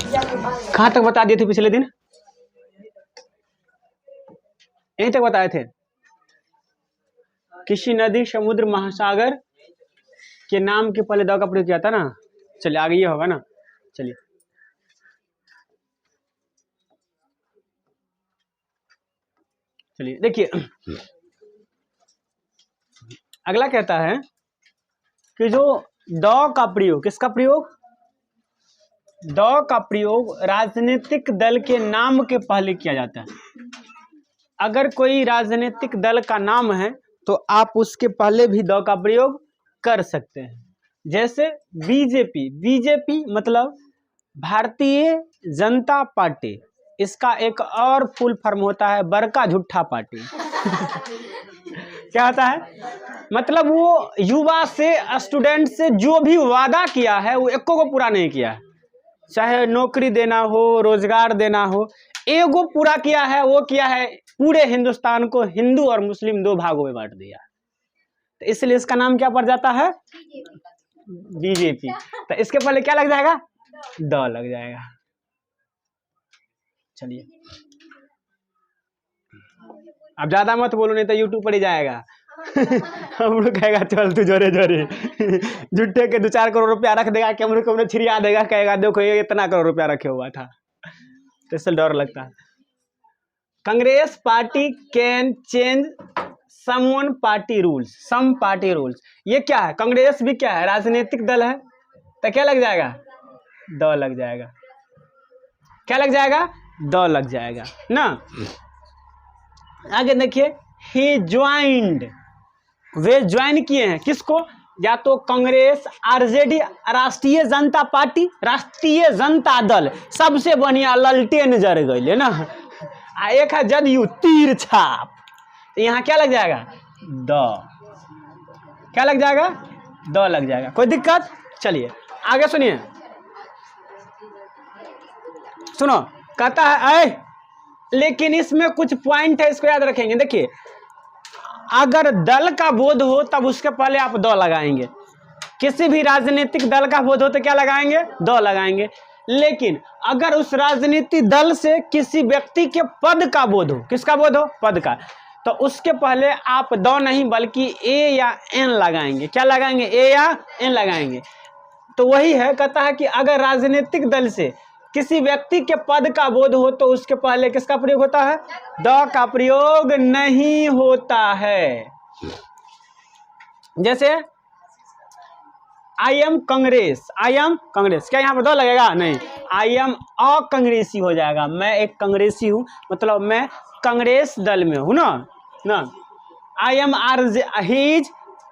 कहाँ तक बता दिए थे पिछले दिन? यहीं तक बताए थे। किसी नदी, समुद्र, महासागर के नाम के पहले द का प्रयोग किया था ना। चलिए आगे ये होगा ना। चलिए देखिए, अगला कहता है कि जो द का प्रयोग, किसका प्रयोग? द का प्रयोग राजनीतिक दल के नाम के पहले किया जाता है। अगर कोई राजनीतिक दल का नाम है तो आप उसके पहले भी द का प्रयोग कर सकते हैं। जैसे बीजेपी, बीजेपी मतलब भारतीय जनता पार्टी। इसका एक और फुल फॉर्म होता है बड़का झूठा पार्टी। क्या होता है? मतलब वो युवा से, स्टूडेंट से जो भी वादा किया है वो एको को पूरा नहीं किया है। चाहे नौकरी देना हो, रोजगार देना हो, एगो पूरा किया है। वो किया है पूरे हिंदुस्तान को हिंदू और मुस्लिम दो भागों में बांट दिया। तो इसलिए इसका नाम क्या पड़ जाता है? बीजेपी। तो इसके पहले क्या लग जाएगा? द लग जाएगा। चलिए अब ज्यादा मत बोलो नहीं तो यूट्यूब पर ही जाएगा। हम लोग कहेगा चल तू जोरे जोरे झूठे के 2-4 करोड़ रुपया रख देगा कि हम लोग को छिड़िया देगा, कहेगा देखो ये इतना करोड़ रुपया रखे हुआ था। तो इससे डर लगता है। Congress party can change some party rules, some party rules. ये क्या है? कांग्रेस भी क्या है? राजनीतिक दल है। तो क्या लग जाएगा? द लग जाएगा। क्या लग जाएगा? द लग जाएगा ना। आगे देखिए, ही ज्वाइंड, वे ज्वाइन किए हैं किसको? या तो कांग्रेस, आरजेडी राष्ट्रीय जनता पार्टी, राष्ट्रीय जनता दल सबसे बढ़िया ललटेन जर गए ना। एक है जदयू तीर छाप। तो यहाँ क्या लग जाएगा? द। क्या लग जाएगा? द लग जाएगा। कोई दिक्कत? चलिए आगे सुनिए, सुनो। कहता है लेकिन इसमें कुछ पॉइंट है, इसको याद रखेंगे। देखिए, अगर दल का बोध हो तब उसके पहले आप द लगाएंगे। किसी भी राजनीतिक दल का बोध हो तो क्या लगाएंगे? द लगाएंगे। लेकिन अगर उस राजनीतिक दल से किसी व्यक्ति के पद का बोध हो, किसका बोध हो? पद का, तो उसके पहले आप द नहीं बल्कि ए या एन लगाएंगे। क्या लगाएंगे? ए या एन लगाएंगे। तो वही है, कहता है कि अगर राजनीतिक दल से किसी व्यक्ति के पद का बोध हो तो उसके पहले किसका प्रयोग होता है? द का प्रयोग नहीं होता है। जैसे I am Congress, I am Congress, क्या यहाँ पर द लगेगा? नहीं। आई एम अ कांग्रेसी हो जाएगा। मैं एक कांग्रेसी हूँ, मतलब मैं कांग्रेस दल में हूँ ना। I am he's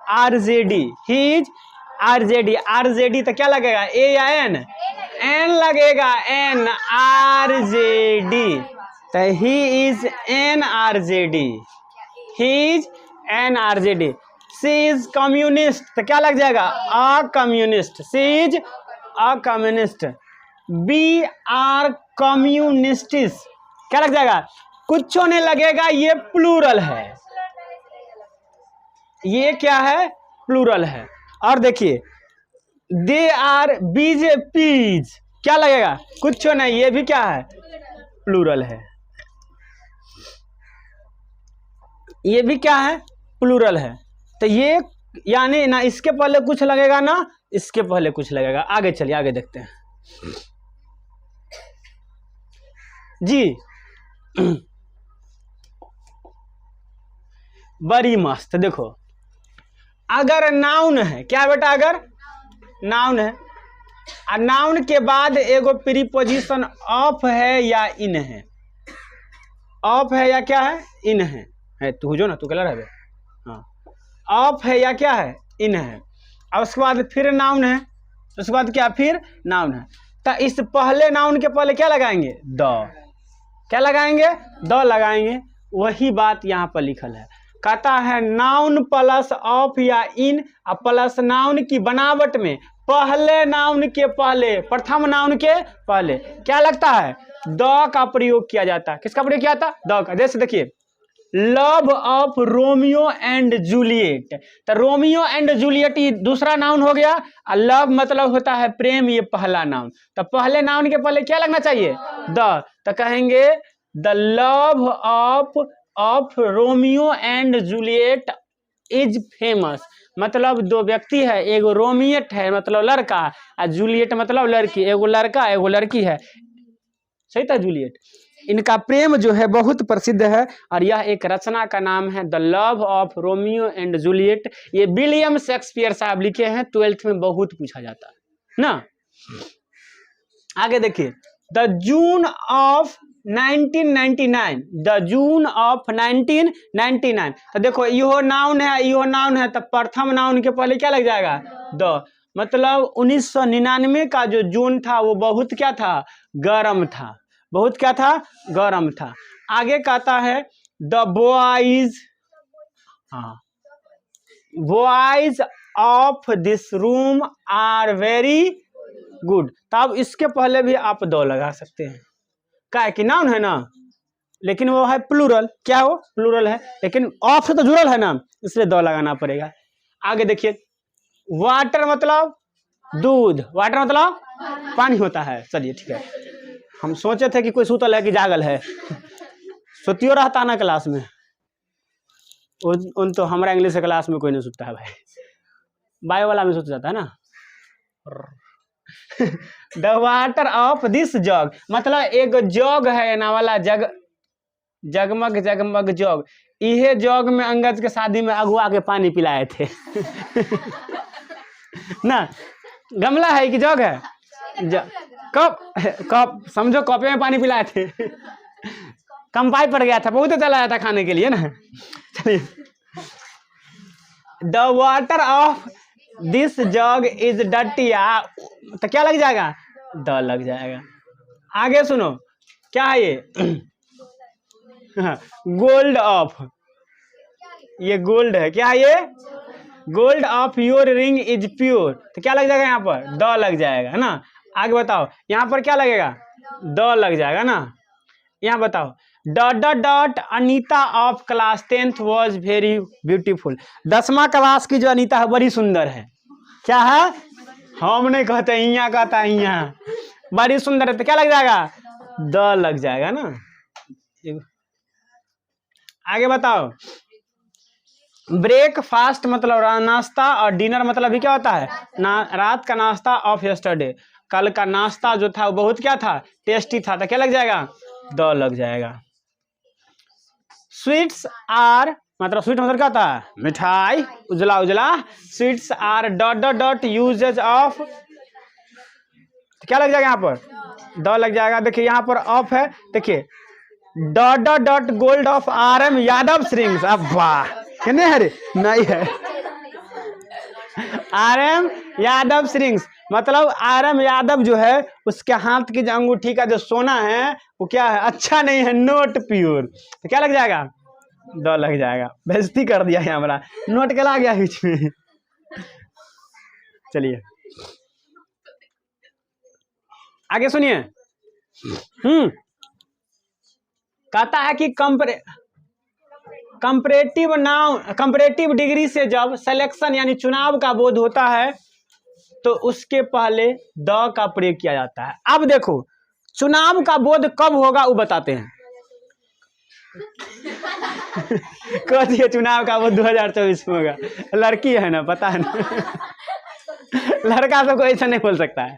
RJD, he's RJD, RJD तो क्या लगेगा? ए या एन? एन लगेगा। एन आरजेडी। तो he is an RJD, he is an RJD. She is communist, तो क्या लग जाएगा? A communist, she is a communist. We are communists, क्या लग जाएगा? कुछ नहीं लगेगा, ये प्लूरल है। ये क्या है? प्लूरल है। और देखिए, दे आर बीजेपीज, क्या लगेगा? कुछ नहीं, ये भी क्या है? प्लूरल है। ये भी क्या है? प्लूरल है। तो ये यानी ना इसके पहले कुछ लगेगा ना इसके पहले कुछ लगेगा। आगे चलिए, आगे देखते हैं जी। बड़ी मस्त। देखो, अगर नाउन है, क्या बेटा? अगर नाउन है, और नाउन के बाद एगो प्रीपोजिशन ऑफ है या इन है, ऑफ है या क्या है? इन है तू जो ना, तू कलर है। हाँ, ऑफ है या क्या है? इन है। और उसके बाद फिर नाउन है, उसके बाद क्या? फिर नाउन है। तो इस पहले नाउन के पहले क्या लगाएंगे? द। क्या लगाएंगे? द लगाएंगे। वही बात यहाँ पर लिखल है। कहता है नाउन प्लस ऑफ या इन और प्लस नाउन की बनावट में पहले नाउन के पहले, प्रथम नाउन के पहले क्या लगता है? द का प्रयोग किया जाता है। किसका प्रयोग किया जाता है? द का। जैसे देखिए, love of Romeo and Juliet. तो रोमियो एंड जूलियट ये दूसरा नाउन हो गया, और लव मतलब होता है प्रेम, ये पहला नाउन। तो पहले नाउन के पहले क्या लगना चाहिए? द। तो कहेंगे the love of Romeo and Juliet is famous. मतलब दो व्यक्ति है, एगो रोमियट है मतलब लड़का, और जूलियट मतलब लड़की। एगो लड़का एगो लड़की है, सही था जूलियट। इनका प्रेम जो है बहुत प्रसिद्ध है, और यह एक रचना का नाम है the love of Romeo and Juliet. ये विलियम शेक्सपियर साहब लिखे हैं, 12th में बहुत पूछा जाता है ना। आगे देखिए, the June of 1999, the June of 1999। तो देखो यो नाउन है, तो प्रथम नाउन के पहले क्या लग जाएगा? द। मतलब 1999 का जो जून था वो बहुत क्या था? गर्म था। बहुत क्या था? गर्म था। आगे कहता है द बॉयज, हाँ, boys of this room are very good. तो अब इसके पहले भी आप दो लगा सकते हैं, क्या कि नाउन है ना, लेकिन वो है प्लूरल। क्या हो? प्लूरल है, लेकिन ऑफ से तो जुड़ल है ना, इसलिए दो लगाना पड़ेगा। आगे देखिए, वाटर मतलब दूध, वाटर मतलब पानी होता है। चलिए ठीक है, हम सोचे थे कि कोई सुतल है कि जागल है। सुतियो रहता ना क्लास में, उन तो हमारा इंग्लिश के क्लास में कोई नहीं सुतता है भाई, बायो वाला में सुत जाता है ना। द वाटर ऑफ दिस जग, मतलब एक जग है ना वाला, जगमग जगमग जग। इहे जग में अंगद के शादी में अगुआ के पानी पिलाए थे। ना, गमला है कि जग है? कप समझो, कपे में पानी पिलाए थे। कम पाई पड़ गया था, बहुत चला आया था खाने के लिए ना। चलिए, the water of this jug is dirty, तो क्या लग जाएगा? द लग जाएगा। आगे सुनो, क्या है ये? गोल्ड ऑफ, ये गोल्ड है। क्या है ये? Gold of your ring is pure. तो क्या लग जाएगा यहाँ पर? द लग जाएगा, है ना। आगे बताओ, यहाँ पर क्या लगेगा? द लग जाएगा ना। यहाँ बताओ, dot dot dot Anita of class 10th was very beautiful. 10वां क्लास की जो अनीता है बड़ी सुंदर है। क्या है? हम नहीं कहते, यहाँ कहता है, यहाँ बड़ी सुंदर है। तो क्या लग जाएगा? द लग जाएगा ना। आगे बताओ, ब्रेकफास्ट मतलब नाश्ता, और डिनर मतलब भी क्या होता है? रात का नाश्ता ऑफ यस्टरडे, कल का नाश्ता जो था वो बहुत क्या था? टेस्टी था। तो क्या लग जाएगा? द लग जाएगा। स्वीट्स आर, मतलब स्वीट मतलब क्या होता है? मिठाई, उजला उजला। Sweets are dot dot dot uses of, तो क्या लग जाएगा यहाँ पर? द लग जाएगा। देखिए यहाँ पर ऑफ है, देखिए dot dot dot gold of RM Yadav श्रिंग्स। अब वाह, कितने है रे? नहीं है। RM यादव श्रिंग्स, मतलब RM यादव जो है उसके हाथ की जो अंगूठी का जो सोना है वो क्या है? अच्छा नहीं है, नोट प्योर। तो क्या लग जाएगा? द लग जाएगा। बेइज्जती कर दिया है हमारा, नोट गला गया बीच में। चलिए आगे सुनिए। कहता है कि कंपैरेटिव डिग्री से जब सिलेक्शन यानी चुनाव का बोध होता है तो उसके पहले द का प्रयोग किया जाता है। अब देखो, चुनाव का बोध कब होगा वो बताते हैं। कहती है चुनाव का बोध 2024 में होगा। लड़की है ना, पता है ना। लड़का तो कोई ऐसा नहीं बोल सकता है।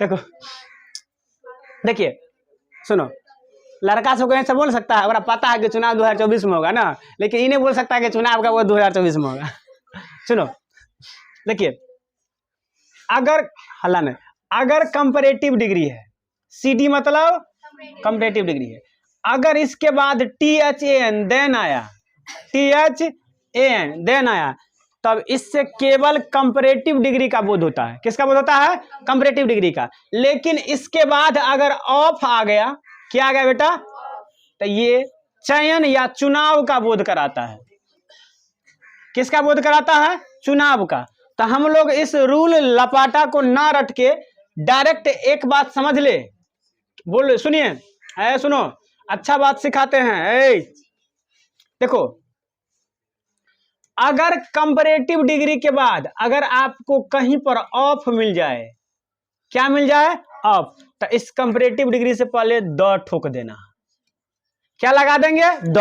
देखो, देखिए सुनो, लड़का से कोई ऐसा बोल सकता है? अगर पता है कि चुनाव 2024 में होगा ना, लेकिन इन्हें बोल सकता है कि चुनाव का वो 2024 में होगा। सुनो, देखिए, अगर कंपैरेटिव डिग्री है, CD मतलब कंपैरेटिव डिग्री है, अगर इसके बाद THAN देन आया, तब इससे केवल कंपैरेटिव डिग्री का बोध होता है। किसका बोध होता है? कंपैरेटिव डिग्री का। लेकिन इसके बाद अगर ऑफ आ गया, क्या आ गया बेटा? तो ये चयन या चुनाव का बोध कराता है। किसका बोध कराता है? चुनाव का। तो हम लोग इस रूल लपाटा को ना रट के डायरेक्ट एक बात समझ ले, बोल सुनिए, सुनो, अच्छा बात सिखाते हैं। देखो, अगर कंपैरेटिव डिग्री के बाद अगर आपको कहीं पर ऑफ मिल जाए, क्या मिल जाए? ऑफ, तो इस कंपैरेटिव डिग्री से पहले द ठोक देना। क्या लगा देंगे? द।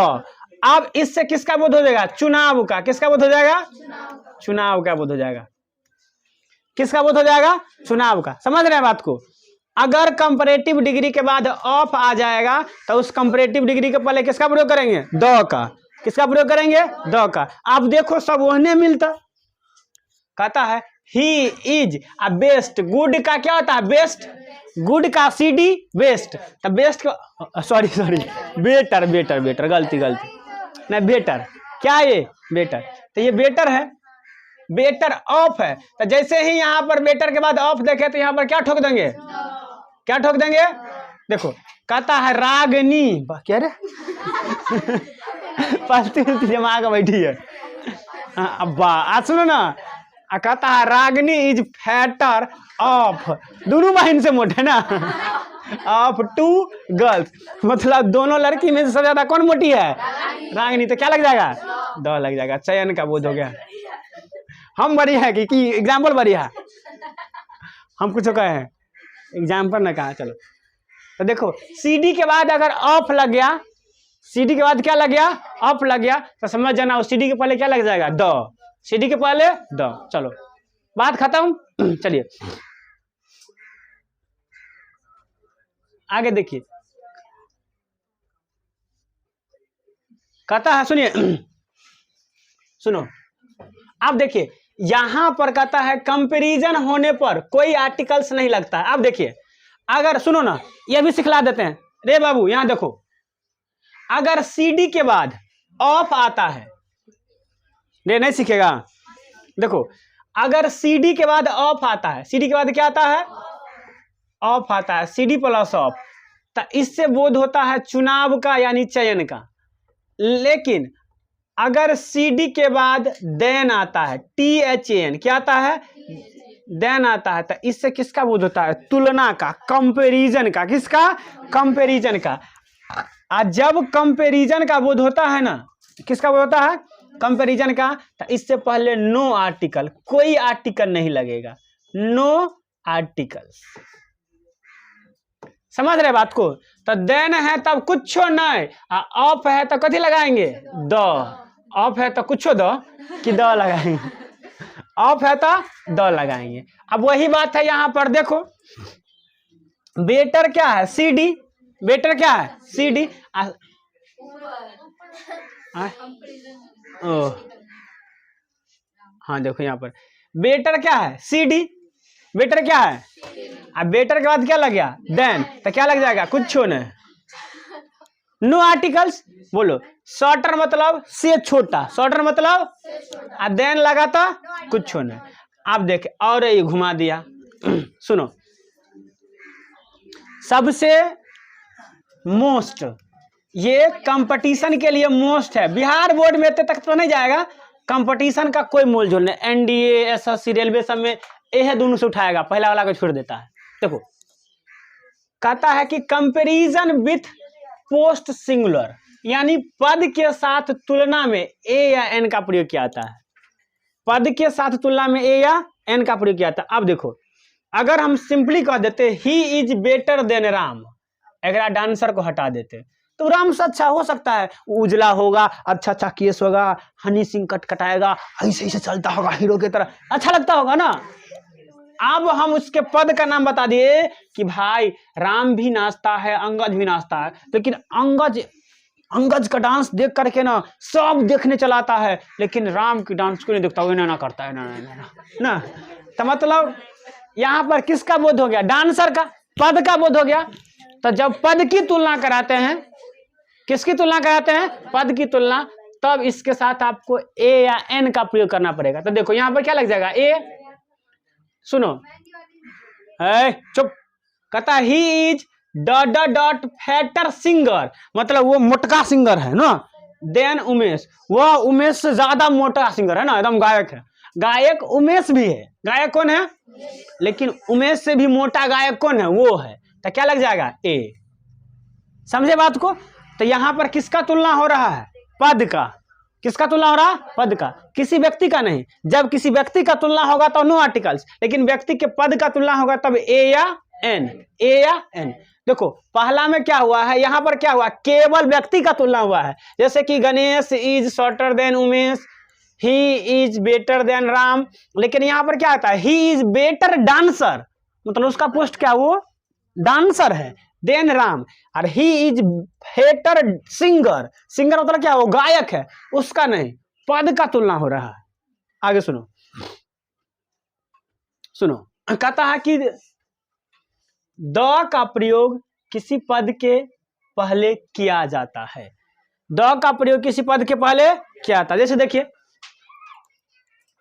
अब इससे किसका बोध हो जाएगा? चुनाव का। किसका बोध हो जाएगा? चुनाव का बोध हो जाएगा। किसका बोध हो जाएगा? चुनाव का। समझ रहे हैं बात को? अगर कंपैरेटिव डिग्री के बाद ऑफ आ जाएगा तो उस कंपैरेटिव डिग्री के पहले किसका प्रयोग करेंगे? द का। किसका प्रयोग करेंगे? द का। आप देखो सब वहने मिलता। कहता है he is a best. Good का क्या होता है? बेस्ट। गुड का सीडी बेस्ट। तो बेस्ट का सॉरी बेटर गलती नहीं, बेटर। क्या ये? बेटर। तो ये बेटर है, बेटर ऑफ है। तो जैसे ही यहां पर बेटर के बाद ऑफ देखे तो यहां पर क्या ठोक देंगे? क्या ठोक देंगे? देखो, कहता है रागनी। क्या रे? पलती दिमाग बैठी है। अब्बा आज सुनो ना, कहता है रागनी इज फैटर ऑफ। दोनों बहन से मोटे ना। ऑफ टू गर्ल्स, मतलब दोनों लड़की में से सबसे ज्यादा कौन मोटी है? रागनी। तो क्या लग जाएगा? द लग जाएगा। चयन का बोध हो गया। हम बढ़िया है कि एग्जाम्पल बढ़िया है? हम कुछ कहे हैं, एग्जाम्पल ना कहा। चलो, तो देखो सीडी के बाद अगर ऑफ लग गया, सीडी के बाद क्या लग गया? ऑफ लग गया, तो समझ जाना उस सीडी के पहले क्या लग जाएगा? द। सीडी के पहले द। चलो बात खत्म। चलिए आगे देखिए, कहता है सुनिए, सुनो अब देखिए यहां पर कहता है कंपैरिजन होने पर कोई आर्टिकल्स नहीं लगता है। अब देखिए, अगर सुनो ना, ये भी सिखला देते हैं। रे बाबू यहां देखो, अगर सीडी के बाद ऑफ आता है, रे नहीं सीखेगा। देखो, अगर सीडी के बाद ऑफ आता है, सीडी के बाद क्या आता है? ऑफ आता है, सीडी प्लस ऑफ, तो इससे बोध होता है चुनाव का यानी चयन का। लेकिन अगर सीडी के बाद देन आता है, THAN, क्या आता है? देन आता है, तो इससे किसका बोध होता है? तुलना का, कंपैरिजन का। किसका? कंपैरिजन का। जब कंपैरिजन का बोध होता है ना, किसका बोध होता है? कंपैरिजन का। तो इससे पहले नो आर्टिकल, कोई आर्टिकल नहीं लगेगा। No articles. समझ रहे बात को? तो देन है तब कुछ नहीं, ऑफ है तो कथी लगाएंगे? द। ऑफ है तो कुछ दो कि द लगाएंगे? ऑफ है तो द लगाएंगे। अब वही बात है यहां पर देखो, बेटर क्या है? सीडी। बेटर क्या है? सीडी। हाँ देखो यहां पर बेटर क्या है? सीडी। बेटर क्या है? अब बेटर के बाद क्या लग गया? देन। तो क्या लग जाएगा? कुछ नहीं। No articles. बोलो, शॉर्टर मतलब से छोटा, शॉर्टर मतलब देन लगा तो कुछ नहीं। आप देखे और ये घुमा दिया। सुनो, सबसे मोस्ट, ये कंपटीशन के लिए मोस्ट है। बिहार बोर्ड में तक तो नहीं जाएगा, कंपटीशन का कोई मोल जोल नहीं। NDA, SSC, रेलवे सब में यह दोनों से उठाएगा, पहला वाला को छोड़ देता है। देखो, कहता है कि कंपैरिजन विथ पोस्ट सिंगुलर, यानी पद के साथ तुलना में ए या एन का प्रयोग किया जाता है। पद के साथ तुलना में ए या एन का प्रयोग किया जाता है। अब देखो, अगर हम सिंपली कह देते he is better than Ram, अगर डांसर को हटा देते तो राम से अच्छा हो सकता है, उजला होगा, अच्छा केस होगा, हनी सिंह कटकटाएगा, ऐसे ऐसे चलता होगा हीरो की तरह, अच्छा लगता होगा ना। अब हम उसके पद का नाम बता दिए कि भाई राम भी नाचता है, अंगद भी नाचता है, लेकिन अंगद का डांस देख करके ना सब देखने चलाता है, लेकिन राम की डांस को नहीं देखता, वो ना करता है ना। तो मतलब यहाँ पर किसका बोध हो गया? डांसर का, पद का बोध हो गया। तो जब पद की तुलना कराते हैं, किसकी तुलना कराते हैं? पद की तुलना, तब इसके साथ आपको ए या एन का प्रयोग करना पड़ेगा। तो देखो यहाँ पर क्या लग जाएगा? ए। सुनो, चुप। कहता he is dot fatter singer, मतलब वो मोटका सिंगर है ना, देन उमेश, वह उमेश से ज्यादा मोटा सिंगर है ना, एकदम गायक है। गायक उमेश भी है, गायक कौन है? लेकिन उमेश से भी मोटा गायक कौन है? वो है। तो क्या लग जाएगा? ए। समझे बात को? तो यहाँ पर किसका तुलना हो रहा है? पद का। किसका तुलना हो रहा है? पद का, किसी व्यक्ति का नहीं। जब किसी व्यक्ति का तुलना होगा तो नो आर्टिकल्स, लेकिन व्यक्ति के पद का तुलना होगा तब ए या एन, ए या एन। देखो पहला में क्या हुआ है, यहाँ पर क्या हुआ, केवल व्यक्ति का तुलना हुआ है। जैसे कि Ganesh is shorter than Umesh, he is better than Ram. लेकिन यहाँ पर क्या आता है, ही इज बेटर डांसर, मतलब उसका पोस्ट क्या, वो डांसर है, देन राम। और he is better singer, singer मतलब क्या, वो गायक है, उसका नहीं, पद का तुलना हो रहा है। आगे सुनो, सुनो, कहता है कि द का प्रयोग किसी पद के पहले किया जाता है। द का प्रयोग किसी पद के पहले किया जाता है। जैसे देखिए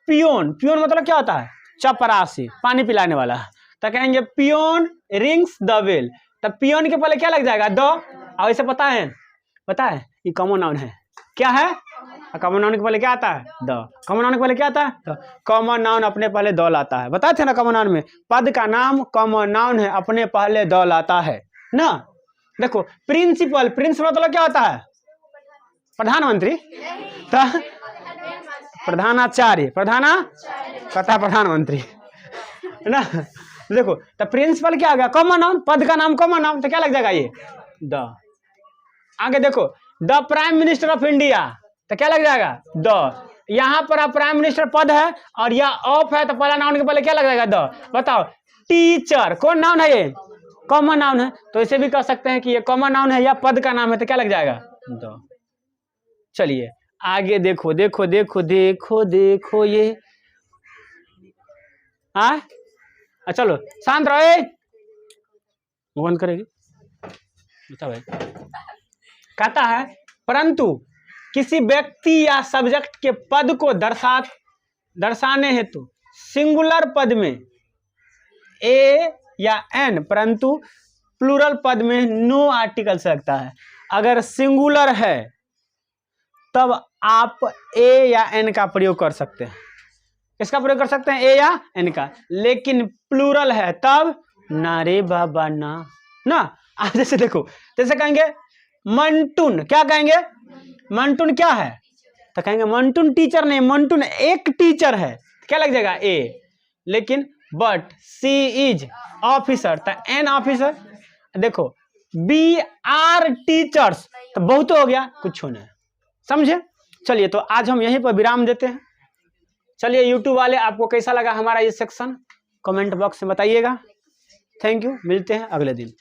पियोन, पियोन मतलब क्या होता है, चपरासी, पानी पिलाने वाला। तो कहेंगे पियोन रिंग्स द बेल, तब पियोन के पहले क्या लग जाएगा, द। और इसे पता है, पता है ये कॉमन नाउन है, क्या है, कॉमन नाउन के पहले क्या आता है, द। कॉमन नाउन के पहले क्या आता है, द। कॉमन नाउन अपने पहले द लाता है, बताए थे ना कॉमन नाउन में, पद का नाम कॉमन नाउन है, अपने पहले द लाता है ना। देखो प्रिंसिपल, प्रिंसिपल मतलब क्या होता है, प्रधानमंत्री, प्रधानाचार्य, कहता है प्रधानमंत्री ना। देखो तो प्रिंसिपल क्या आ गया, कॉमन नाउन, पद का नाम कॉमन नाउन, तो क्या लग जाएगा ये, द। आगे देखो the prime minister of India, तो क्या लग जाएगा, द। यहाँ पर प्राइम मिनिस्टर पद है और यह ऑफ है, तो पहला नाउन के पहले क्या लग जाएगा, द। बताओ टीचर कौन नाउन है, ये कॉमन नाउन है, तो इसे भी कह सकते हैं कि ये कॉमन नाउन है या पद का नाम है, तो क्या लग जाएगा, द। चलिए आगे देखो, देखो देखो देखो देखो ये चलो शांत रहो, बंद करेगी, बता भाई। कहता है परंतु किसी व्यक्ति या सब्जेक्ट के पद को दर्शाने हेतु सिंगुलर पद में ए या एन, परंतु प्लूरल पद में नो आर्टिकल से लगता है। अगर सिंगुलर है तब आप ए या एन का प्रयोग कर सकते हैं। किसका प्रयोग कर सकते हैं, ए या एन का। लेकिन प्लूरल है तब ना रे बाबा ना, ना। आप जैसे देखो, जैसे कहेंगे मंटून, क्या कहेंगे, मंटून क्या है, तो कहेंगे मंटून टीचर नहीं, मंटून एक टीचर है, क्या लग जाएगा, ए। लेकिन बट सी इज ऑफिसर, तो एन ऑफिसर। देखो बी आर टीचर्स, तो बहुत हो गया, कुछ नहीं, समझे। चलिए तो आज हम यहीं पर विराम देते हैं। चलिए यूट्यूब वाले, आपको कैसा लगा हमारा ये सेक्शन, कमेंट बॉक्स में बताइएगा। थैंक यू, मिलते हैं अगले दिन।